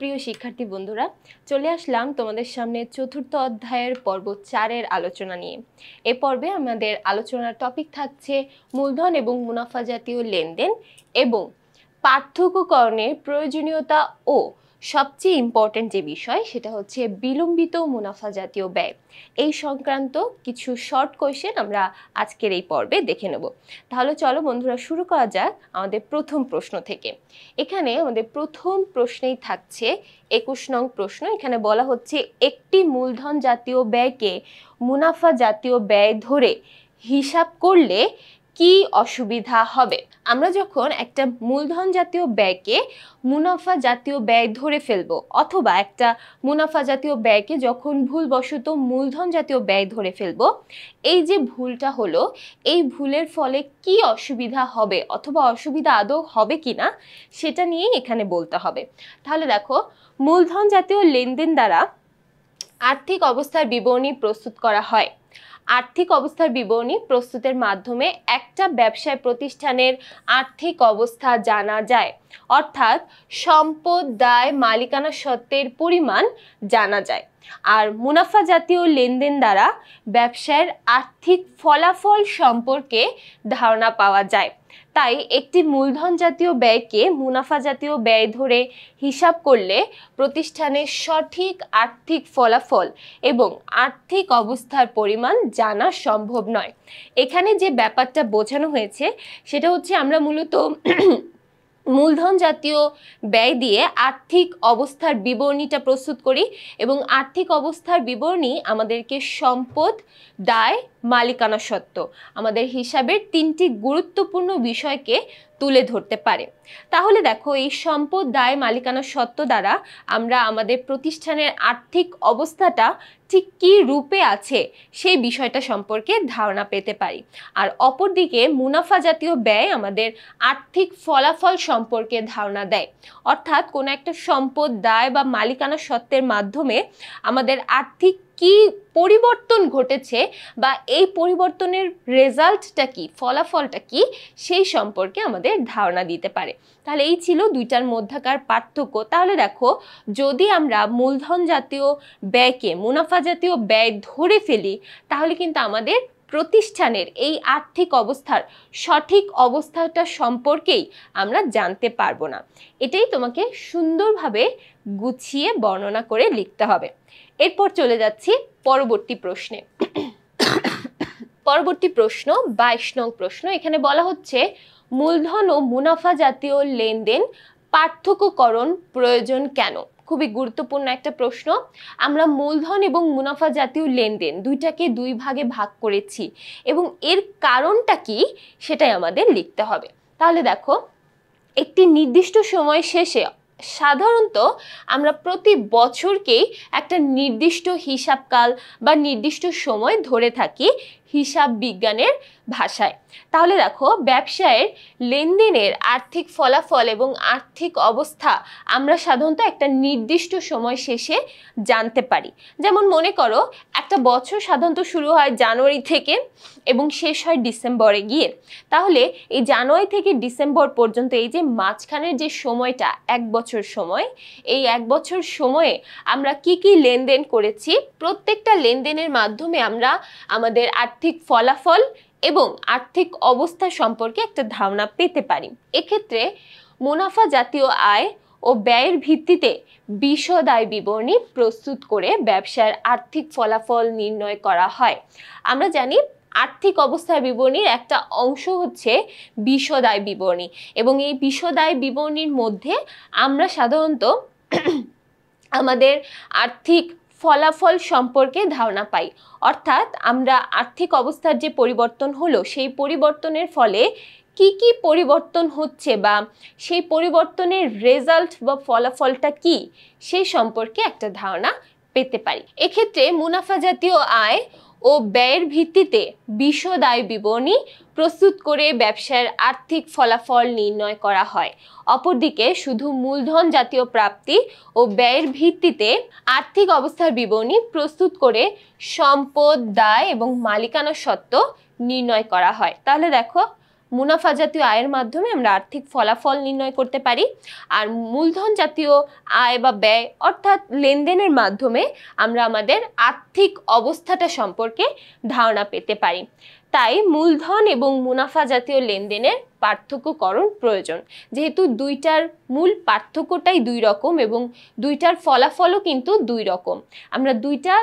প্রিয় শিক্ষার্থী বন্ধুরা, চলে আসলাম তোমাদের সামনে চতুর্থ অধ্যায়ের পর্ব 4 এর আলোচনা নিয়ে। এই পর্বে আমাদের আলোচনার টপিক থাকছে মূলধন এবং মুনাফা জাতীয় লেনদেন এবং পার্থক্যকরণের প্রয়োজনীয়তা ও সবচেয়ে ইম্পর্টেন্ট যে বিষয় সেটা হচ্ছে বিলম্বিত মুনাফা জাতীয় ব্যয়। এই সংক্রান্ত কিছু শর্ট কোয়েশ্চেন আমরা আজকের এই পর্বে দেখে নেব। তাহলে চলো বন্ধুরা, শুরু করা যাক আমাদের প্রথম প্রশ্ন থেকে। এখানে আমাদের প্রথম প্রশ্নেই থাকছে 21 নং প্রশ্ন। এখানে বলা হচ্ছে একটি মূলধন জাতীয় ব্যয়কে মুনাফা জাতীয় ব্যয় ধরে হিসাব করলে কি অসুবিধা হবে। আমরা যখন একটা মূলধন জাতীয় ব্যয়কে মুনাফা জাতীয় ব্যয় ধরে ফেলবো অথবা একটা মুনাফা জাতীয় ব্যয়কে যখন ভুলবশত মূলধন জাতীয় ব্যয় ধরে ফেলবো, এই যে ভুলটা হলো, এই ভুলের ফলে কি অসুবিধা হবে অথবা অসুবিধা আদৌ হবে কিনা সেটা নিয়েই এখানে বলতে হবে। তাহলে দেখো, মূলধন জাতীয় লেনদেন দ্বারা আর্থিক অবস্থার বিবরণী প্রস্তুত করা হয়। আর্থিক অবস্থার বিবরণী প্রস্তুতের মাধ্যমে একটা ব্যবসায় প্রতিষ্ঠানের আর্থিক অবস্থা জানা যায়, অর্থাৎ সম্পদ, দায়, মালিকানা সত্ত্বের পরিমাণ জানা যায়। আর মুনাফা জাতীয় লেনদেন দ্বারা ব্যবসায়ের আর্থিক ফলাফল সম্পর্কে ধারণা পাওয়া যায়। তাই একটি মূলধন জাতীয় ব্যয়কে মুনাফা জাতীয় ব্যয় ধরে হিসাব করলে প্রতিষ্ঠানের সঠিক আর্থিক ফলাফল এবং আর্থিক অবস্থার পরিমাণ জানা সম্ভব নয়। এখানে যে ব্যাপারটা বোঝানো হয়েছে সেটা হচ্ছে আমরা মূলত মূলধন জাতীয় ব্যয় দিয়ে আর্থিক অবস্থার বিবরণীটা প্রস্তুত করি এবং আর্থিক অবস্থার বিবরণী আমাদেরকে সম্পদ, দায়, মালিকানা সত্ত্ব আমাদের হিসাবের তিনটি গুরুত্বপূর্ণ বিষয়কে তুলে ধরতে পারে। তাহলে দেখো, এই সম্পদ, দায়, মালিকানা সত্ত্ব দ্বারা আমরা আমাদের প্রতিষ্ঠানের আর্থিক অবস্থাটা ঠিক কী রূপে আছে সেই বিষয়টা সম্পর্কে ধারণা পেতে পারি। আর অপরদিকে মুনাফা জাতীয় ব্যয় আমাদের আর্থিক ফলাফল সম্পর্কে ধারণা দেয়, অর্থাৎ কোনো একটা সম্পদ, দায় বা মালিকানা সত্ত্বের মাধ্যমে আমাদের আর্থিক কি পরিবর্তন ঘটেছে বা এই পরিবর্তনের রেজাল্টটা কি, ফলাফলটা কি, সেই সম্পর্কে আমাদের ধারণা দিতে পারে। তাহলে এই ছিল দুইটার মধ্যকার পার্থক্য। তাহলে দেখো, যদি আমরা মূলধন জাতীয় ব্যয়কে মুনাফা জাতীয় ব্যয় ধরে ফেলি তাহলে কিন্তু আমাদের প্রতিষ্ঠানের এই আর্থিক অবস্থার সঠিক অবস্থাটা সম্পর্কেই আমরা জানতে পারবো না। এটাই তোমাকে সুন্দরভাবে গুছিয়ে বর্ণনা করে লিখতে হবে। এরপর চলে যাচ্ছি পরবর্তী প্রশ্নে। পরবর্তী প্রশ্ন 22 নং প্রশ্ন। এখানে বলা হচ্ছে মূলধন ও মুনাফা জাতীয় লেনদেন পার্থক্যকরণ প্রয়োজন কেন? খুবই গুরুত্বপূর্ণ একটা প্রশ্ন। আমরা মূলধন এবং মুনাফা জাতীয় লেনদেন দুইটাকে দুই ভাগে ভাগ করেছি এবং এর কারণটা কি সেটাই আমাদের লিখতে হবে। তাহলে দেখো, একটি নির্দিষ্ট সময় শেষে সাধারণত আমরা প্রতি বছরকেই একটা নির্দিষ্ট হিসাবকাল বা নির্দিষ্ট সময় ধরে থাকি হিসাব বিজ্ঞানের ভাষায়। তাহলে দেখো, ব্যবসায়ের লেনদেনের আর্থিক ফলাফল এবং আর্থিক অবস্থা আমরা সাধারণত একটা নির্দিষ্ট সময় শেষে জানতে পারি। যেমন মনে করো, একটা বছর সাধারণত শুরু হয় জানুয়ারি থেকে এবং শেষ হয় ডিসেম্বরে গিয়ে। তাহলে এই জানুয়ারি থেকে ডিসেম্বর পর্যন্ত এই যে মাঝখানের যে সময়টা, এক বছর সময়, এই এক বছর সময়ে আমরা কি কি লেনদেন করেছি, প্রত্যেকটা লেনদেনের মাধ্যমে আমরা আমাদের আর্থিক ফলাফল এবং আর্থিক অবস্থা সম্পর্কে একটা ধারণা পেতে পারি। এক্ষেত্রে মুনাফা জাতীয় আয় ও ব্যয়ের ভিত্তিতে বিশদ আয় বিবরণী প্রস্তুত করে ব্যবসার আর্থিক ফলাফল নির্ণয় করা হয়। আমরা জানি আর্থিক অবস্থার বিবরণীর একটা অংশ হচ্ছে বিশদ আয় বিবরণী এবং এই বিশদ আয় বিবরণীর মধ্যে আমরা সাধারণত আমাদের আর্থিক ফলাফল সম্পর্কে ধারণা পাই, অর্থাৎ আমরা আর্থিক অবস্থার যে পরিবর্তন হলো সেই পরিবর্তনের ফলে কি কি পরিবর্তন হচ্ছে বা সেই পরিবর্তনের রেজাল্ট বা ফলাফলটা কি সেই সম্পর্কে একটা ধারণা পেতে পারি। এক্ষেত্রে মুনাফা জাতীয় আয় ও ব্যয়ের ভিত্তিতে বিশদ আয় বিবরণী প্রস্তুত করে ব্যবসার আর্থিক ফলাফল নির্ণয় করা হয়। অপরদিকে শুধু মূলধন জাতীয় প্রাপ্তি ও ব্যয়ের ভিত্তিতে আর্থিক অবস্থার বিবরণী প্রস্তুত করে সম্পদ, দায় এবং মালিকানা সত্ত্ব নির্ণয় করা হয়। তাহলে দেখো, মুনাফা জাতীয় আয়ের মাধ্যমে আমরা আর্থিক ফলাফল নির্ণয় করতে পারি, আর মূলধন জাতীয় আয় বা ব্যয় অর্থাৎ লেনদেনের মাধ্যমে আমরা আমাদের আর্থিক অবস্থাটা সম্পর্কে ধারণা পেতে পারি। তাই মূলধন এবং মুনাফা জাতীয় লেনদেনের পার্থক্যকরণ প্রয়োজন, যেহেতু দুইটার মূল পার্থক্যটাই দুই রকম এবং দুইটার ফলাফলও কিন্তু দুই রকম। আমরা দুইটা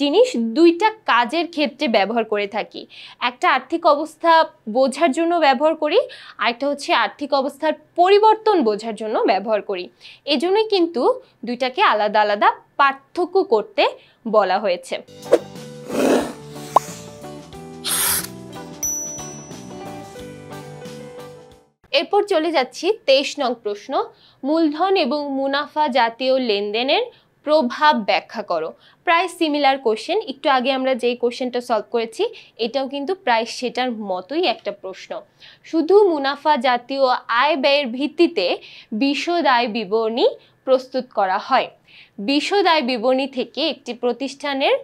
জিনিস দুইটা কাজের ক্ষেত্রে ব্যবহার করে থাকি, একটা আর্থিক অবস্থা বোঝার জন্য ব্যবহার করি, আরেকটা হচ্ছে আর্থিক অবস্থার পরিবর্তন বোঝার জন্য ব্যবহার করি। এজন্যই কিন্তু দুইটাকে আলাদা আলাদা পার্থক্য করতে বলা হয়েছে। এরপর চলে যাচ্ছি 23 নং প্রশ্ন, মূলধন এবং মুনাফা জাতীয় লেনদেনের প্রভাব ব্যাখ্যা করো। প্রায় সিমিলার কোশ্চেন, একটু আগে আমরা যেই কোশ্চেনটা সলভ করেছি এটাও কিন্তু প্রায় সেটার মতোই একটা প্রশ্ন। শুধু মুনাফা জাতীয় আয় ব্যয়ের ভিত্তিতে বিশদ আয় বিবরণী প্রস্তুত করা হয়। বিশদ আয় বিবরণী থেকে একটি প্রতিষ্ঠানের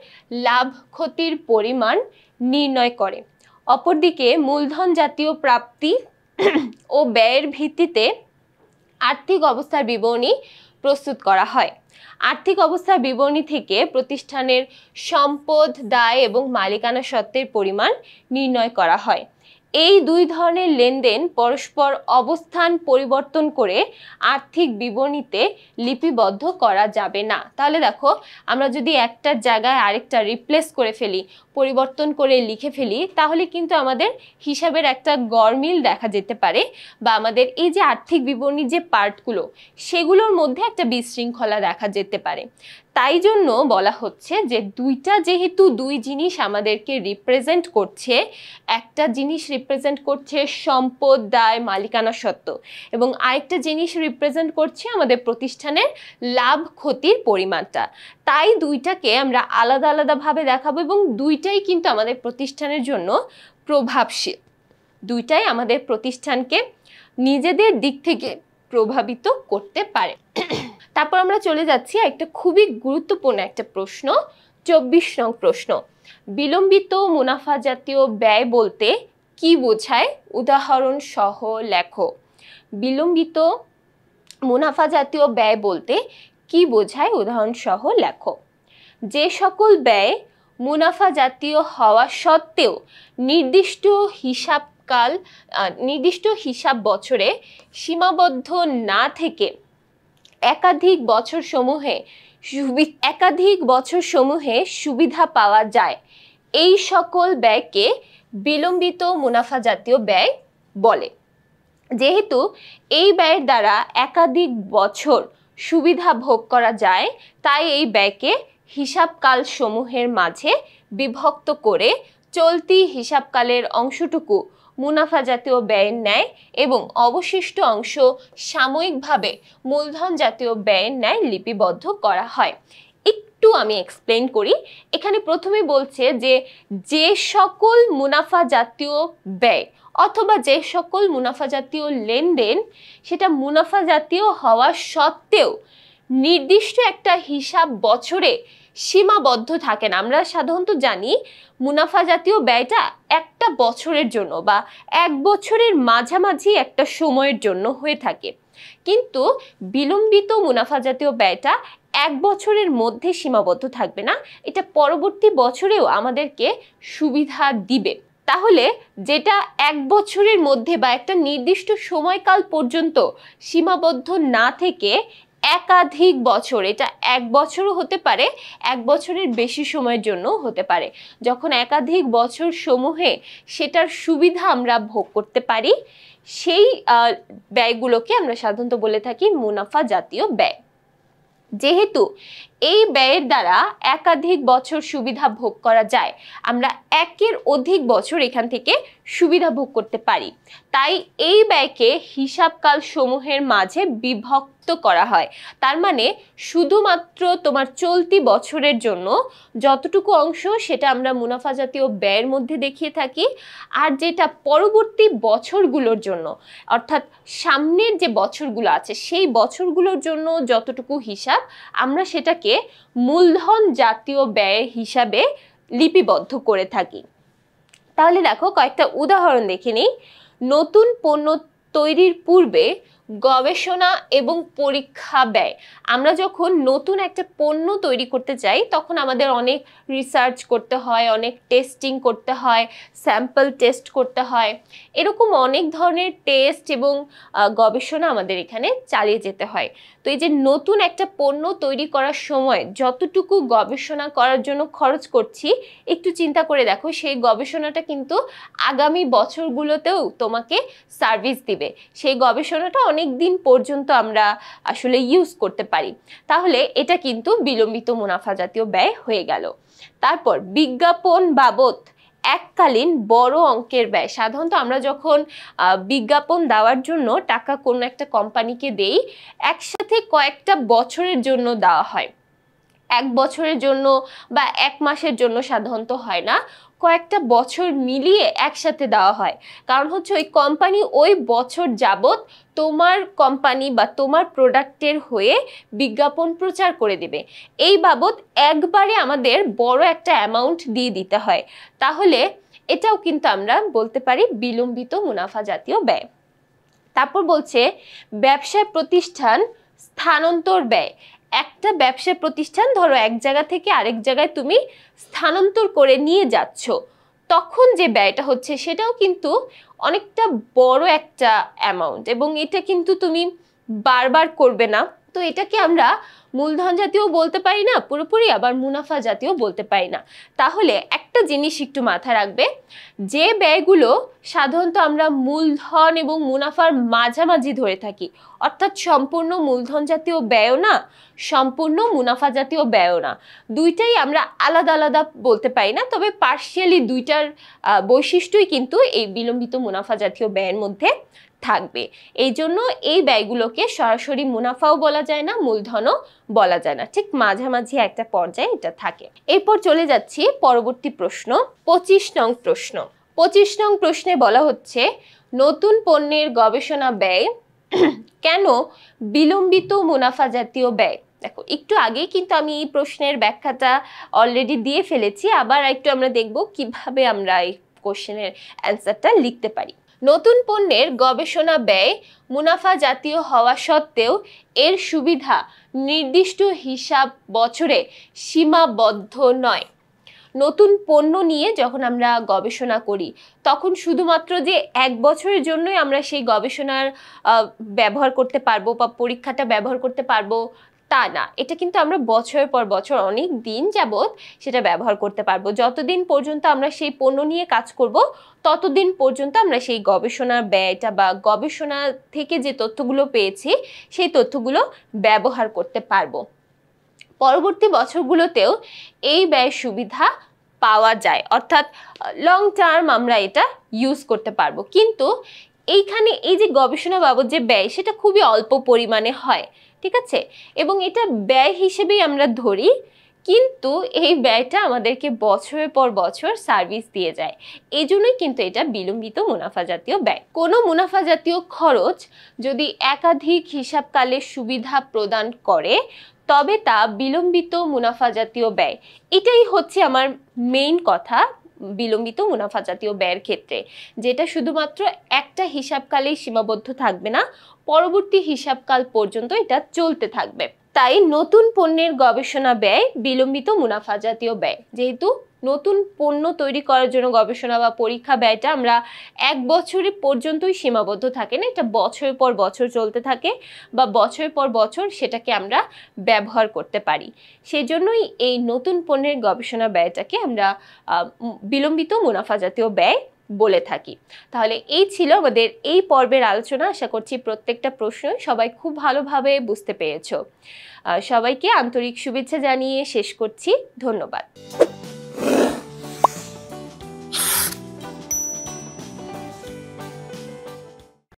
লাভ ক্ষতির পরিমাণ নির্ণয় করে। অপরদিকে মূলধন জাতীয় প্রাপ্তি ও ব্যয়ের ভিত্তিতে আর্থিক অবস্থার বিবরণী প্রস্তুত করা হয়। আর্থিক অবস্থার বিবরণী থেকে প্রতিষ্ঠানের সম্পদ, দায় এবং মালিকানা সত্ত্বের পরিমাণ নির্ণয় করা হয়। এই দুই ধরনের লেনদেন পরস্পর অবস্থান পরিবর্তন করে আর্থিক বিবরণীতে লিপিবদ্ধ করা যাবে না। তাহলে দেখো, আমরা যদি একটার জায়গায় আরেকটা রিপ্লেস করে ফেলি, পরিবর্তন করে লিখে ফেলি, তাহলে কিন্তু আমাদের হিসাবের একটা গরমিল দেখা যেতে পারে, বা আমাদের এই যে আর্থিক বিবরণীর যে পার্টগুলো সেগুলোর মধ্যে একটা বিশৃঙ্খলা দেখা যেতে পারে। তাই জন্য বলা হচ্ছে যে দুইটা যেহেতু দুই জিনিস আমাদেরকে রিপ্রেজেন্ট করছে, একটা জিনিস রিপ্রেজেন্ট করছে সম্পদ, দায়, মালিকানা সত্ত্ব, এবং আরেকটা জিনিস রিপ্রেজেন্ট করছে আমাদের প্রতিষ্ঠানের লাভ ক্ষতির পরিমাণটা, তাই দুইটাকে আমরা আলাদা আলাদাভাবে দেখাবো এবং দুইটাই কিন্তু আমাদের প্রতিষ্ঠানের জন্য প্রভাবশীল। দুইটাই আমাদের প্রতিষ্ঠানকে নিজেদের দিক থেকে প্রভাবিত করতে পারে। তারপর আমরা চলে যাচ্ছি একটা খুবই গুরুত্বপূর্ণ একটা প্রশ্ন, 24 নং প্রশ্ন, বিলম্বিত মুনাফা জাতীয় ব্যয় বলতে কি বোঝায়, উদাহরণ সহ লেখো। বিলম্বিত মুনাফা জাতীয় ব্যয় বলতে কি বোঝায়, উদাহরণ সহ লেখো। যে সকল ব্যয় মুনাফা জাতীয় হওয়া সত্ত্বেও নির্দিষ্ট হিসাব বছরে সীমাবদ্ধ না থেকে একাধিক বছর সমূহে সুবিধা পাওয়া যায়, এই সকল ব্যয়কে বিলম্বিত মুনাফা জাতীয় ব্যয় বলে। যেহেতু এই ব্যয়ের দ্বারা একাধিক বছর সুবিধা ভোগ করা যায়, তাই এই ব্যয়কে হিসাবকাল সমূহের মাঝে বিভক্ত করে চলতি হিসাবকালের অংশটুকু মুনাফা জাতীয় ব্যয়ের ন্যায় এবং অবশিষ্ট অংশ সাময়িকভাবে মূলধন জাতীয় ব্যয়ের ন্যায় লিপিবদ্ধ করা হয়। একটু আমি এক্সপ্লেইন করি। এখানে প্রথমে বলছে যে সকল মুনাফা জাতীয় ব্যয় অথবা যে সকল মুনাফা জাতীয় লেনদেন সেটা মুনাফা জাতীয় হওয়া সত্ত্বেও নির্দিষ্ট একটা হিসাব বছরে সীমাবদ্ধ থাকে না। আমরা সাধারণত জানি মুনাফা জাতীয় ব্যয়টা একটা বছরের জন্য বা এক বছরের মাঝামাঝি একটা সময়ের জন্য হয়ে থাকে, কিন্তু বিলম্বিত মুনাফা জাতীয় ব্যয়টা এক বছরের মধ্যে সীমাবদ্ধ থাকবে না, এটা পরবর্তী বছরেও আমাদেরকে সুবিধা দিবে। তাহলে যেটা এক বছরের মধ্যে বা একটা নির্দিষ্ট সময়কাল পর্যন্ত সীমাবদ্ধ না থেকে একাধিক বছর, এটা এক বছরও হতে পারে, এক বছরের বেশি সময়ের জন্য হতে পারে, যখন একাধিক বছর সমূহে সেটার সুবিধা আমরা ভোগ করতে পারি, সেই ব্যয়গুলোকে আমরা সাধারণত বলে থাকি মুনাফা জাতীয় ব্যয়। যেহেতু এই ব্যয়ের দ্বারা একাধিক বছর সুবিধা ভোগ করা যায়, আমরা একের অধিক বছর এখান থেকে সুবিধা ভোগ করতে পারি, তাই এই ব্যয়কে হিসাবকাল সমূহের মাঝে বিভক্ত করা হয়। তার মানে শুধুমাত্র তোমার চলতি বছরের জন্য যতটুকু অংশ সেটা আমরা মুনাফা জাতীয় ব্যয়ের মধ্যে দেখিয়ে থাকি, আর যেটা পরবর্তী বছরগুলোর জন্য অর্থাৎ সামনের যে বছরগুলো আছে সেই বছরগুলোর জন্য যতটুকু হিসাব আমরা সেটাকে মূলধন জাতীয় ব্যয় হিসাবে লিপিবদ্ধ করে থাকি। তাহলে দেখো কয়েকটা উদাহরণ দেখে নিই। নতুন পণ্য তৈরির পূর্বে গবেষণা এবং পরীক্ষা ব্যয়। আমরা যখন নতুন একটা পণ্য তৈরি করতে চাই তখন আমাদের অনেক রিসার্চ করতে হয়, অনেক টেস্টিং করতে হয়, স্যাম্পল টেস্ট করতে হয়, এরকম অনেক ধরনের টেস্ট এবং গবেষণা আমাদের এখানে চালিয়ে যেতে হয়। তো এই যে নতুন একটা পণ্য তৈরি করার সময় যতটুকু গবেষণা করার জন্য খরচ করছি, একটু চিন্তা করে দেখো সেই গবেষণাটা কিন্তু আগামী বছরগুলোতেও তোমাকে সার্ভিস দিবে। সেই গবেষণাটা অনেক দিন পর্যন্ত আমরা আসলে ইউজ করতে পারি। তাহলে এটা কিন্তু বিলম্বিত মুনাফা জাতীয় ব্যয় হয়ে গেল। তারপর বিজ্ঞাপন বাবদ এককালীন বড় অঙ্কের ব্যয়। সাধারণত আমরা যখন বিজ্ঞাপন দেওয়ার জন্য টাকা কোনো একটা কোম্পানিকে দেই, একসাথে কয়েকটা বছরের জন্য দেওয়া হয়। 1 বছরের জন্য বা 1 মাসের জন্য সাধারণত হয় না, কয়েকটা বছর মিলিয়ে একসাথে দেওয়া হয়। কারণ হচ্ছে ওই কোম্পানি ওই বছর যাবত তোমার কোম্পানি বা তোমার প্রোডাক্টের হয়ে বিজ্ঞাপন প্রচার করে দেবে। এই বাবদ একবারে আমাদের বড় একটা অ্যামাউন্ট দিয়ে দিতে হয়। তাহলে এটাও কিন্তু আমরা বলতে পারি বিলম্বিত মুনাফা জাতীয় ব্যয়। তারপর বলছে ব্যবসায় প্রতিষ্ঠান স্থানান্তর ব্যয়। একটা ব্যবসা প্রতিষ্ঠান ধরো এক জায়গা থেকে আরেক জায়গায় তুমি স্থানান্তর করে নিয়ে যাচ্ছ, তখন যে ব্যয়টা হচ্ছে সেটাও কিন্তু অনেকটা বড় একটা অ্যামাউন্ট, এবং এটা কিন্তু তুমি বারবার করবে না। তো এটাকে আমরা মূলধন জাতীয় বলতে পারি না পুরোপুরি, আবার মুনাফা জাতীয় বলতে পারি না। তাহলে একটা জিনিস একটু মাথায় রাখবে, যে ব্যয়গুলো সাধারণত আমরা মূলধন এবং মুনাফার মাঝামাঝি ধরে থাকি, অর্থাৎ সম্পূর্ণ মূলধন জাতীয় ব্যয়ও না, সম্পূর্ণ মুনাফা জাতীয় ব্যয়ও না, দুইটাই আমরা আলাদা আলাদা বলতে পারি না, তবে পার্শিয়ালি দুইটার বৈশিষ্ট্যই কিন্তু এই বিলম্বিত মুনাফা জাতীয় ব্যয়ের মধ্যে থাকবে। এই জন্য এই ব্যয়গুলোকে সরাসরি মুনাফাও বলা যায় না, মূলধনও বলা যায় না, ঠিক মাঝামাঝি একটা পর্যায়ে এটা থাকে। এরপর চলে যাচ্ছি পরবর্তী প্রশ্ন, 25 নং প্রশ্ন। 25 নং প্রশ্নে বলা হচ্ছে নতুন পণ্যের গবেষণা ব্যয় কেন বিলম্বিত মুনাফা জাতীয় ব্যয়। দেখো একটু আগেই কিন্তু আমি এই প্রশ্নের ব্যাখ্যাটা অলরেডি দিয়ে ফেলেছি, আবার একটু আমরা দেখব কিভাবে আমরা এই কোশ্চেনের অ্যান্সারটা লিখতে পারি। নতুন পণ্যের গবেষণা ব্যয় মুনাফা জাতীয় হওয়া সত্ত্বেও এর সুবিধা নির্দিষ্ট হিসাব বছরে সীমাবদ্ধ নয়। নতুন পণ্য নিয়ে যখন আমরা গবেষণা করি তখন শুধুমাত্র যে 1 বছরের জন্যই আমরা সেই গবেষণার ব্যবহার করতে পারবো বা পরীক্ষাটা ব্যবহার করতে পারবো তা না, এটা কিন্তু আমরা বছরের পর বছর অনেক দিন যাবত সেটা ব্যবহার করতে পারবো। যতদিন পর্যন্ত আমরা সেই পণ্য নিয়ে কাজ করব ততদিন পর্যন্ত আমরা সেই গবেষণার ব্যয়টা বা গবেষণা থেকে যে তথ্যগুলো পেয়েছি সেই তথ্যগুলো ব্যবহার করতে পারবো। পরবর্তী বছরগুলোতেও এই ব্যয় সুবিধা পাওয়া যায়, অর্থাৎ লং টার্ম আমরা এটা ইউজ করতে পারবো। কিন্তু এইখানে এই যে গবেষণা বাবদ যে ব্যয় সেটা খুবই অল্প পরিমাণে হয়, ঠিক আছে, এবং এটা ব্যয় হিসেবেই আমরা ধরি, কিন্তু এই ব্যয়টা আমাদেরকে বছরের পর বছর সার্ভিস দিয়ে যায়। এই জন্যই কিন্তু এটা বিলম্বিত মুনাফা জাতীয় ব্যয়। কোনো মুনাফা জাতীয় খরচ যদি একাধিক হিসাবকালের সুবিধা প্রদান করে তবে তা বিলম্বিত মুনাফা জাতীয় ব্যয়। এটাই হচ্ছে আমার মেইন কথা বিলম্বিত মুনাফা জাতীয় ব্যয়ের ক্ষেত্রে, যেটা শুধুমাত্র একটা হিসাবকালেই সীমাবদ্ধ থাকবে না, পরবর্তী হিসাবকাল পর্যন্ত এটা চলতে থাকবে। তাই নতুন পণ্যের গবেষণা ব্যয় বিলম্বিত মুনাফা জাতীয় ব্যয়। যেহেতু নতুন পণ্য তৈরি করার জন্য গবেষণা বা পরীক্ষা ব্যয়টা আমরা 1 বছর পর্যন্তই সীমাবদ্ধ থাকে না, এটা বছরের পর বছর চলতে থাকে বা বছরের পর বছর সেটাকে আমরা ব্যবহার করতে পারি। সেজন্যই এই নতুন পণ্যের গবেষণা ব্যয়টাকে আমরা বিলম্বিত মুনাফা জাতীয় ব্যয় বলে থাকি। তাহলে এই ছিল আমাদের এই পর্বের আলোচনা। আশা করছি প্রত্যেকটা প্রশ্ন সবাই খুব ভালোভাবে বুঝতে পেরেছো। সবাইকে আন্তরিক শুভেচ্ছা জানিয়ে শেষ করছি। ধন্যবাদ।